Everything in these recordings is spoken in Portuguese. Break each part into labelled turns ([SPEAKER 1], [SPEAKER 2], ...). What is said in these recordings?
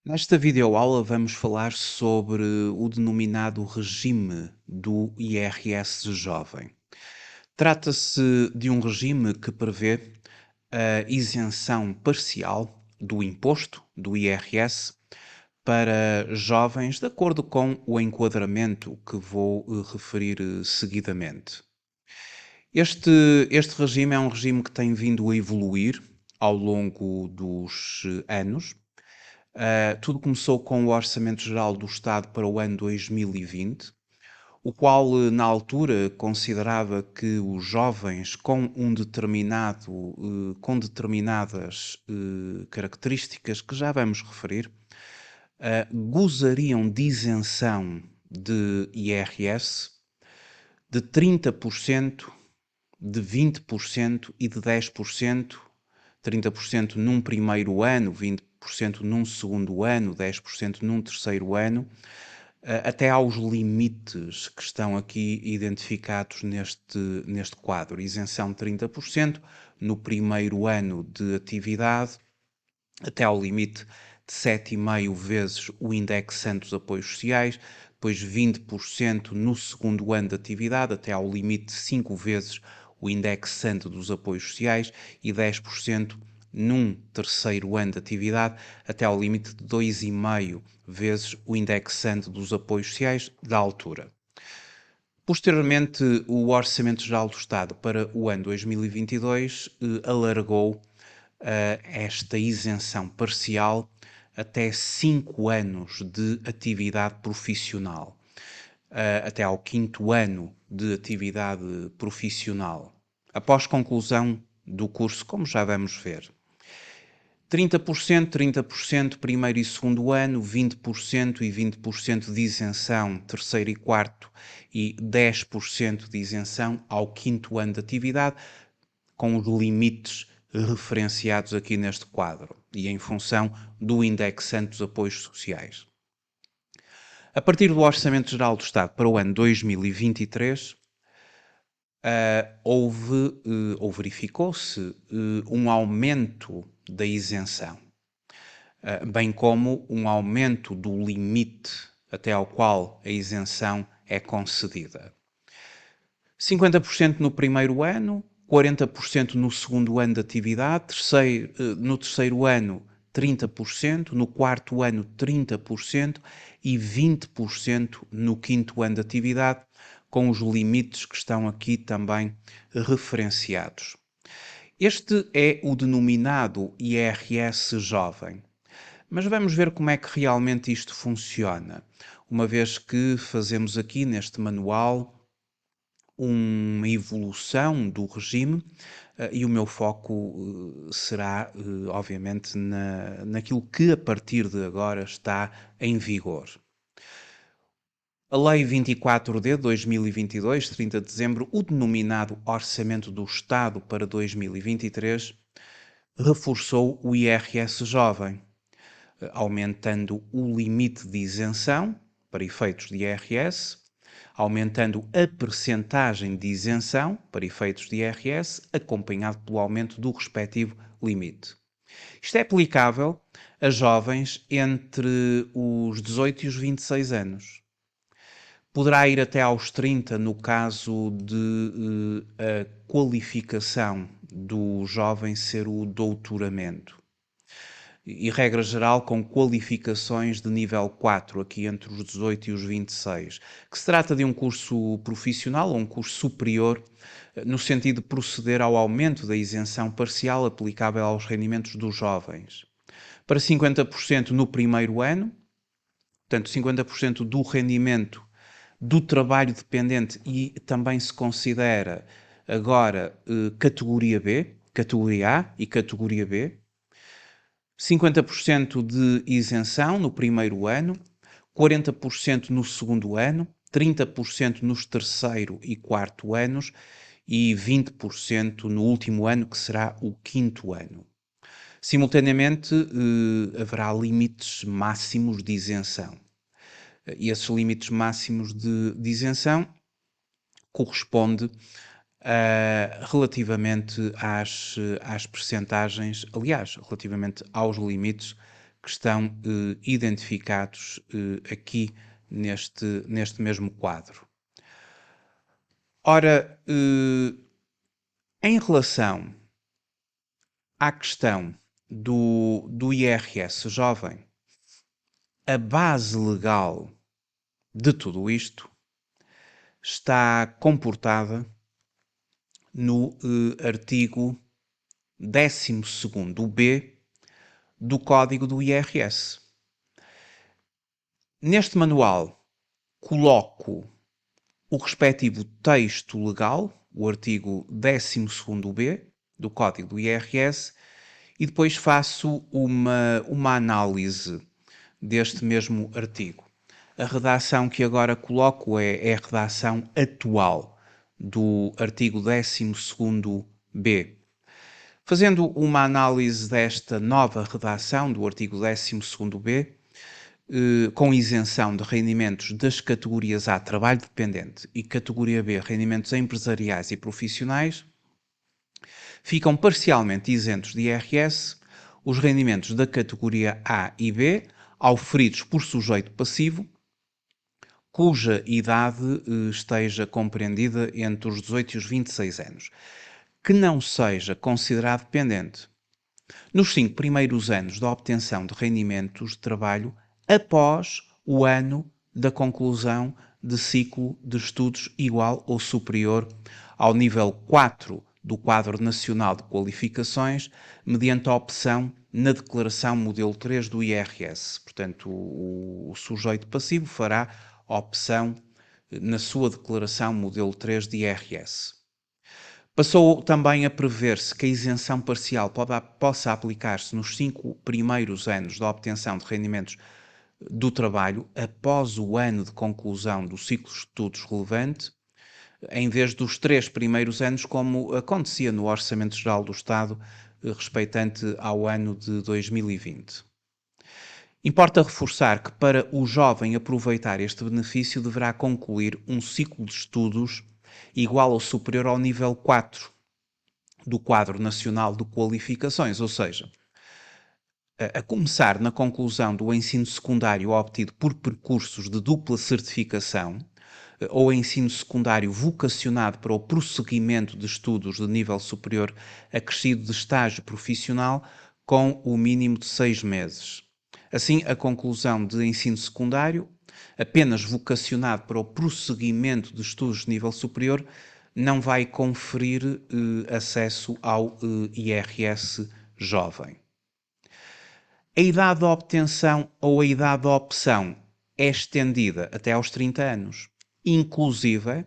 [SPEAKER 1] Nesta videoaula vamos falar sobre o denominado regime do IRS jovem. Trata-se de um regime que prevê a isenção parcial do imposto do IRS para jovens, de acordo com o enquadramento que vou referir seguidamente. Este regime é um regime que tem vindo a evoluir ao longo dos anos. Tudo começou com o Orçamento Geral do Estado para o ano 2020, o qual, na altura, considerava que os jovens com determinadas características que já vamos referir, gozariam de isenção de IRS de 30%, de 20% e de 10%, 30% num primeiro ano, 20% num segundo ano, 10% num terceiro ano, até aos limites que estão aqui identificados neste quadro. Isenção de 30% no primeiro ano de atividade, até ao limite de 7,5 vezes o indexante dos apoios sociais, depois 20% no segundo ano de atividade, até ao limite de 5 vezes o indexante dos apoios sociais e 10% num terceiro ano de atividade, até ao limite de 2,5 vezes o indexante dos apoios sociais da altura. Posteriormente, o Orçamento Geral do Estado para o ano 2022 alargou esta isenção parcial até 5 anos de atividade profissional, até ao quinto ano de atividade profissional, após conclusão do curso, como já vamos ver. 30% primeiro e segundo ano, 20% e 20% de isenção terceiro e quarto e 10% de isenção ao quinto ano de atividade, com os limites referenciados aqui neste quadro e em função do indexante dos apoios sociais. A partir do Orçamento Geral do Estado para o ano 2023, ou verificou-se um aumento da isenção, bem como um aumento do limite até ao qual a isenção é concedida. 50% no primeiro ano, 40% no segundo ano de atividade, no terceiro ano 30%, no quarto ano 30% e 20% no quinto ano de atividade, com os limites que estão aqui também referenciados. Este é o denominado IRS jovem. Mas vamos ver como é que realmente isto funciona, uma vez que fazemos aqui neste manual uma evolução do regime, e o meu foco será, obviamente, naquilo que a partir de agora está em vigor. A Lei 24D de 2022, 30 de dezembro, o denominado Orçamento do Estado para 2023, reforçou o IRS jovem, aumentando o limite de isenção para efeitos de IRS, aumentando a percentagem de isenção para efeitos de IRS, acompanhado pelo aumento do respectivo limite. Isto é aplicável a jovens entre os 18 e os 26 anos. Poderá ir até aos 30 no caso de a qualificação do jovem ser o doutoramento. E, regra geral, com qualificações de nível 4, aqui entre os 18 e os 26, que se trata de um curso profissional ou um curso superior, no sentido de proceder ao aumento da isenção parcial aplicável aos rendimentos dos jovens. Para 50% no primeiro ano, portanto, 50% do rendimento do trabalho dependente, e também se considera agora categoria B, categoria A e categoria B. 50% de isenção no primeiro ano, 40% no segundo ano, 30% nos terceiro e quarto anos e 20% no último ano, que será o quinto ano. Simultaneamente, haverá limites máximos de isenção. E esses limites máximos de isenção corresponde relativamente às percentagens, aliás, relativamente aos limites que estão identificados aqui neste mesmo quadro. Ora, em relação à questão do IRS jovem, a base legal de tudo isto está comportada no artigo 12º-B do Código do IRS. Neste manual coloco o respectivo texto legal, o artigo 12º-B do Código do IRS, e depois faço uma análise deste mesmo artigo. A redação que agora coloco é a redação atual do artigo 12º-B. Fazendo uma análise desta nova redação do artigo 12º-B, com isenção de rendimentos das categorias A, trabalho dependente, e categoria B, rendimentos empresariais e profissionais, ficam parcialmente isentos de IRS os rendimentos da categoria A e B, auferidos por sujeito passivo, cuja idade esteja compreendida entre os 18 e os 26 anos, que não seja considerado dependente nos 5 primeiros anos da obtenção de rendimentos de trabalho após o ano da conclusão de ciclo de estudos igual ou superior ao nível 4 do Quadro Nacional de Qualificações, mediante a opção na Declaração Modelo 3 do IRS. Portanto, o sujeito passivo fará a opção na sua Declaração Modelo 3 de IRS. Passou também a prever-se que a isenção parcial possa aplicar-se nos 5 primeiros anos da obtenção de rendimentos do trabalho após o ano de conclusão do ciclo de estudos relevante, em vez dos 3 primeiros anos, como acontecia no Orçamento Geral do Estado respeitante ao ano de 2020. Importa reforçar que para o jovem aproveitar este benefício deverá concluir um ciclo de estudos igual ou superior ao nível 4 do Quadro Nacional de Qualificações, ou seja, a começar na conclusão do ensino secundário obtido por percursos de dupla certificação ou ensino secundário vocacionado para o prosseguimento de estudos de nível superior acrescido de estágio profissional com o mínimo de 6 meses. Assim, a conclusão de ensino secundário, apenas vocacionado para o prosseguimento de estudos de nível superior, não vai conferir acesso ao IRS jovem. A idade de obtenção ou a idade de opção é estendida até aos 30 anos, inclusive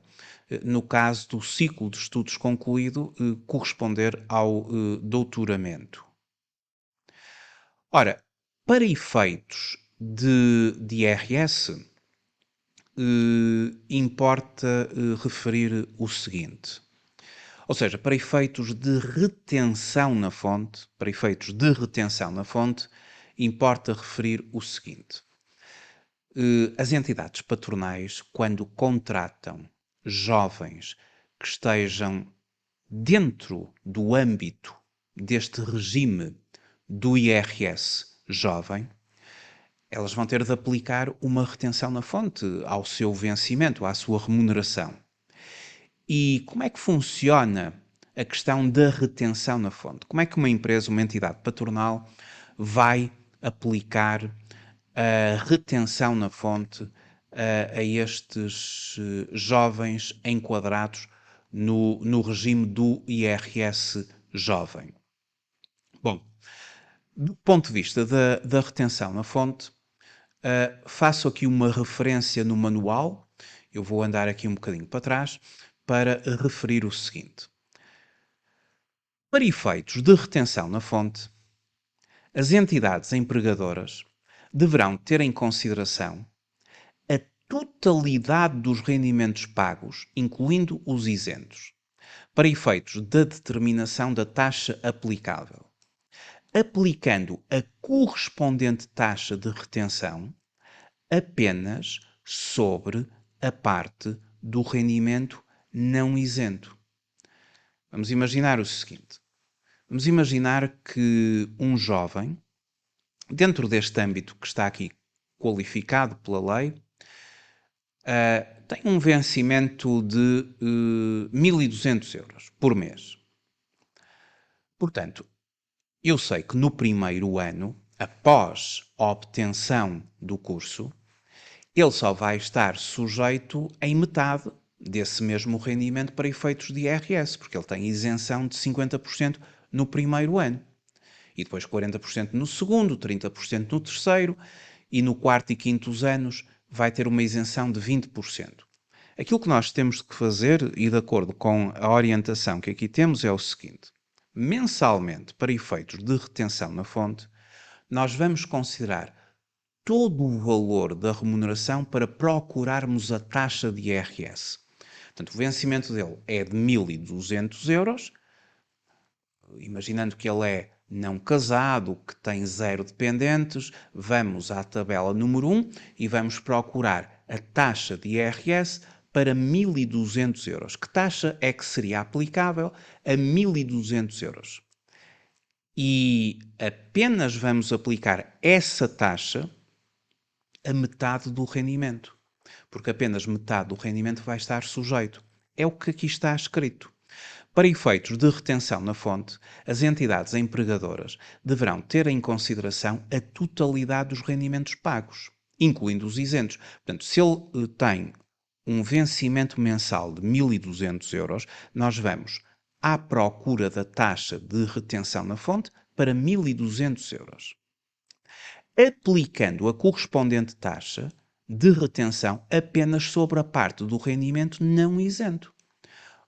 [SPEAKER 1] no caso do ciclo de estudos concluído corresponder ao doutoramento. Ora, para efeitos de IRS, importa referir o seguinte. Ou seja, para efeitos de retenção na fonte, importa referir o seguinte. As entidades patronais, quando contratam jovens que estejam dentro do âmbito deste regime do IRS jovem, elas vão ter de aplicar uma retenção na fonte ao seu vencimento, à sua remuneração. E como é que funciona a questão da retenção na fonte? Como é que uma empresa, uma entidade patronal, vai aplicar a retenção na fonte a estes jovens enquadrados no regime do IRS jovem? Bom, do ponto de vista da retenção na fonte, faço aqui uma referência no manual, eu vou andar aqui um bocadinho para trás, para referir o seguinte. Para efeitos de retenção na fonte, as entidades empregadoras deverão ter em consideração a totalidade dos rendimentos pagos, incluindo os isentos, para efeitos da determinação da taxa aplicável, aplicando a correspondente taxa de retenção apenas sobre a parte do rendimento não isento. Vamos imaginar o seguinte. Vamos imaginar que um jovem dentro deste âmbito que está aqui qualificado pela lei, tem um vencimento de 1.200 euros por mês. Portanto, eu sei que no primeiro ano, após a obtenção do curso, ele só vai estar sujeito em metade desse mesmo rendimento para efeitos de IRS, porque ele tem isenção de 50% no primeiro ano. E depois 40% no segundo, 30% no terceiro, e no quarto e quinto anos vai ter uma isenção de 20%. Aquilo que nós temos que fazer, e de acordo com a orientação que aqui temos, é o seguinte: mensalmente, para efeitos de retenção na fonte, nós vamos considerar todo o valor da remuneração para procurarmos a taxa de IRS. Portanto, o vencimento dele é de 1.200 euros, imaginando que ele é não casado, que tem 0 dependentes, vamos à tabela número 1 e vamos procurar a taxa de IRS para 1.200 euros. Que taxa é que seria aplicável a 1.200 euros? E apenas vamos aplicar essa taxa a metade do rendimento, porque apenas metade do rendimento vai estar sujeito. É o que aqui está escrito. Para efeitos de retenção na fonte, as entidades empregadoras deverão ter em consideração a totalidade dos rendimentos pagos, incluindo os isentos. Portanto, se ele tem um vencimento mensal de 1.200 euros, nós vamos à procura da taxa de retenção na fonte para 1.200 euros. Aplicando a correspondente taxa de retenção apenas sobre a parte do rendimento não isento.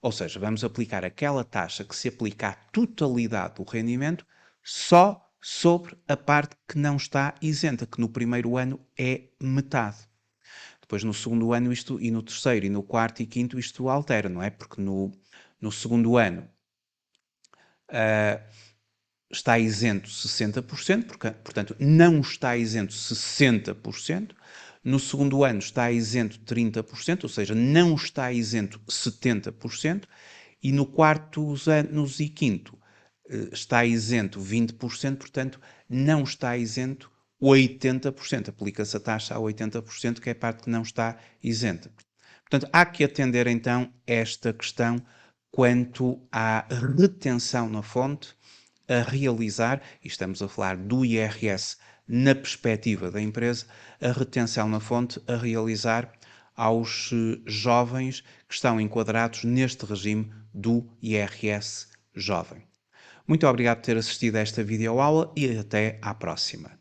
[SPEAKER 1] Ou seja, vamos aplicar aquela taxa que se aplica à totalidade do rendimento só sobre a parte que não está isenta, que no primeiro ano é metade. Depois no segundo ano isto, e no terceiro, e no quarto e quinto isto altera, não é? Porque no segundo ano está isento 60%, portanto não está isento 60%. No segundo ano está isento 30%, ou seja, não está isento 70%. E no quarto anos e quinto está isento 20%, portanto não está isento 80%. Aplica-se a taxa a 80%, que é a parte que não está isenta. Portanto, há que atender então esta questão quanto à retenção na fonte a realizar, e estamos a falar do IRS na perspectiva da empresa, a retenção na fonte a realizar aos jovens que estão enquadrados neste regime do IRS jovem. Muito obrigado por ter assistido a esta videoaula e até à próxima.